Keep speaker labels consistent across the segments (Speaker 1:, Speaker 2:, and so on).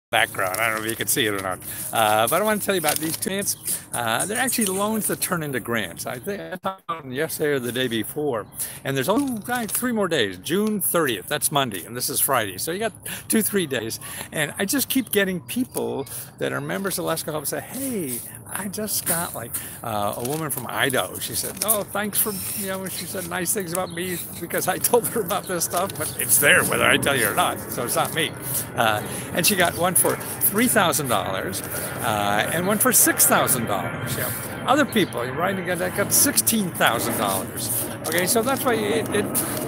Speaker 1: background. I don't know if you can see it or not. But I want to tell you about these two grants. They're actually loans that turn into grants. I think I talked about them yesterday or the day before. And there's only 3 more days. June 30th, that's Monday, and this is Friday. So you got 3 days. And I just keep getting people that are members of Lesko Help say, hey, I just got like a woman from Idaho. She said, oh, thanks for, she said nice things about me because I told her about this stuff, but it's there whether I tell you or not. So it's not me. And she got one for $3,000 and one for $6,000. Other people, right, that got $16,000. Okay, so that's why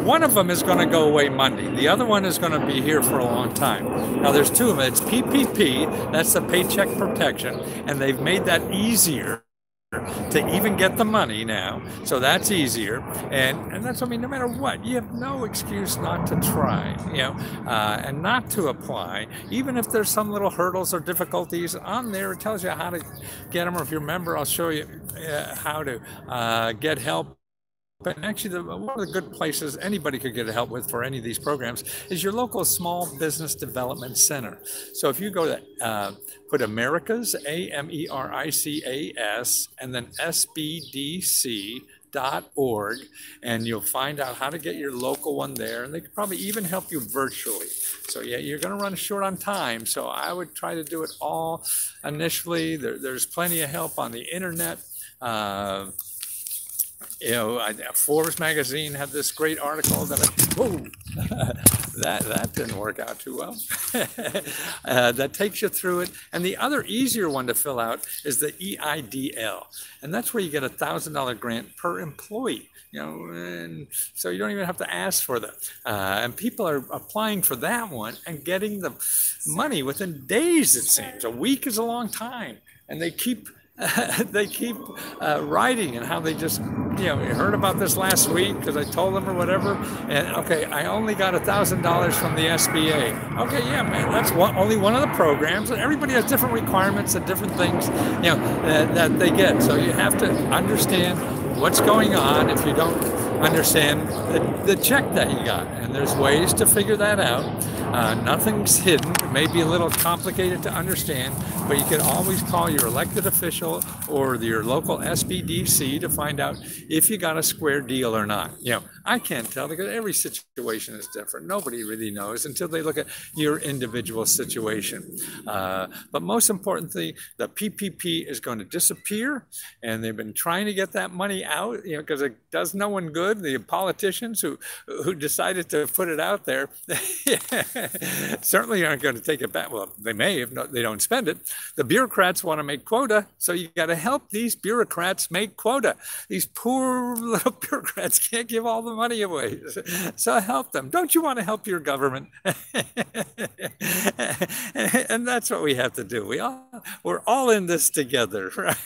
Speaker 1: one of them is going to go away Monday. The other one is going to be here for a long time. Now there's two of them. It's PPP, that's the Paycheck Protection, and they've made that easier to even get the money now, so that's easier, and that's, no matter what, you have no excuse not to try, and not to apply, even if there's some little hurdles or difficulties on there. It tells you how to get them, or if you're a member, I'll show you how to get help. But actually, one of the good places anybody could get help with for any of these programs is your local small business development center. So if you go to put Americas, AMERICAS, and then SBDC.org, and you'll find out how to get your local one there, and they could probably even help you virtually. So yeah, you're going to run short on time, so I would try to do it all initially. There's plenty of help on the internet. Forbes magazine had this great article that that didn't work out too well. That takes you through it. And the other easier one to fill out is the EIDL, and that's where you get $1,000 grant per employee. And so you don't even have to ask for them. And people are applying for that one and getting the money within days. It seems a week is a long time, and they keep writing, and how they just, heard about this last week because I told them or whatever. And okay, I only got $1,000 from the SBA. Okay, yeah, man, that's only one of the programs. Everybody has different requirements and different things, that they get. So you have to understand what's going on if you don't understand the check that you got. And there's ways to figure that out. Nothing's hidden. It may be a little complicated to understand, but you can always call your elected official or your local SBDC to find out if you got a square deal or not. I can't tell because every situation is different. Nobody really knows until they look at your individual situation. But most importantly, the PPP is going to disappear, and they've been trying to get that money out, because it does no one good. The politicians who decided to put it out there certainly aren't going to take it back. Well, they may if they don't spend it. The bureaucrats want to make quota, so you got to help these bureaucrats make quota. These poor little bureaucrats can't give all the money away, so help them. Don't you want to help your government? And that's what we have to do. We're all in this together, right?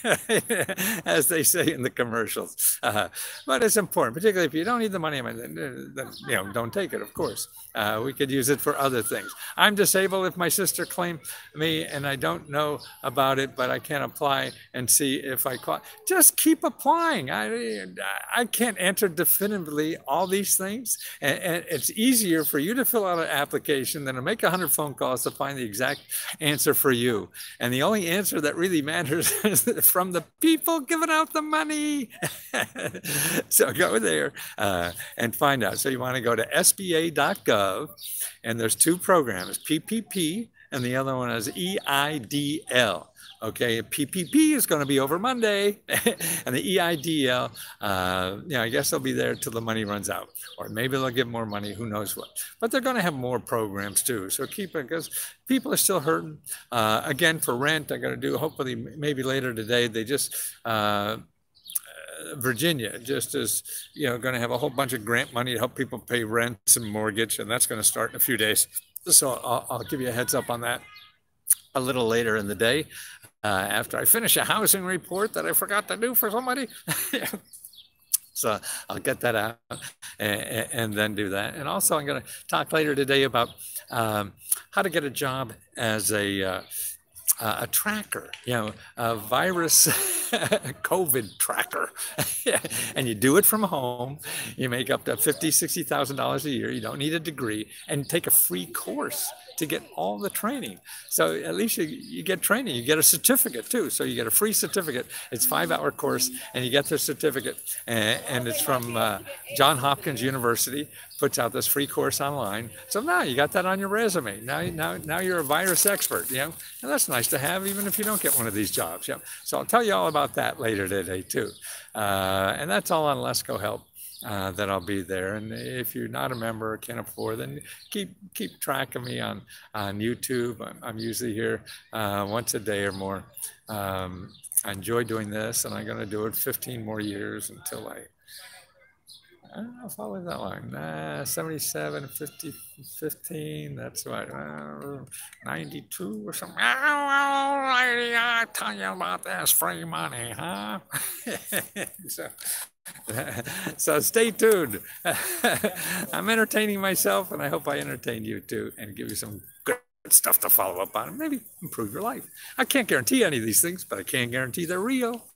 Speaker 1: As they say in the commercials. But it's important, particularly if you don't need the money. Then don't take it. Of course, we could use it for other things. I'm disabled. If my sister claimed me and I don't know about it, but I can apply and see if I qualify. Just keep applying. I can't answer definitively all these things, and it's easier for you to fill out an application than to make 100 phone calls to find the exact answer for you. And the only answer that really matters is from the people giving out the money. So go there and find out. So you want to go to SBA.gov, and there's two programs, PPP, and the other one is EIDL. Okay, PPP is going to be over Monday, and the EIDL, I guess they'll be there till the money runs out, or maybe they'll give more money. Who knows what? But they're going to have more programs too. So keep it, because people are still hurting. Again, for rent, I got to do. Hopefully, maybe later today. They just. Virginia just is, going to have a whole bunch of grant money to help people pay rents and mortgage, and that's going to start in a few days. So I'll give you a heads up on that a little later in the day, after I finish a housing report that I forgot to do for somebody. So I'll get that out and then do that. And also I'm going to talk later today about how to get a job as a a tracker, a virus COVID tracker. And you do it from home. You make up to $50,000-$60,000 a year. You don't need a degree, and take a free course to get all the training. So at least you get training. You get a certificate too. So you get a free certificate. It's a 5-hour course, and you get the certificate. And it's from Johns Hopkins University. Puts out this free course online. So now you got that on your resume. Now you're a virus expert, and that's nice to have, even if you don't get one of these jobs. So I'll tell you all about that later today too. And that's all on Lesko Help. That I'll be there. And if you're not a member or can't afford, then keep track of me on YouTube. I'm usually here once a day or more. I enjoy doing this, and I'm going to do it 15 more years until I don't know if I live that long. 77, 50, 15, that's what, 92 or something. I tell you about this free money, huh? So stay tuned. I'm entertaining myself, and I hope I entertain you too, and give you some good stuff to follow up on, and maybe improve your life. I can't guarantee any of these things, but I can guarantee they're real.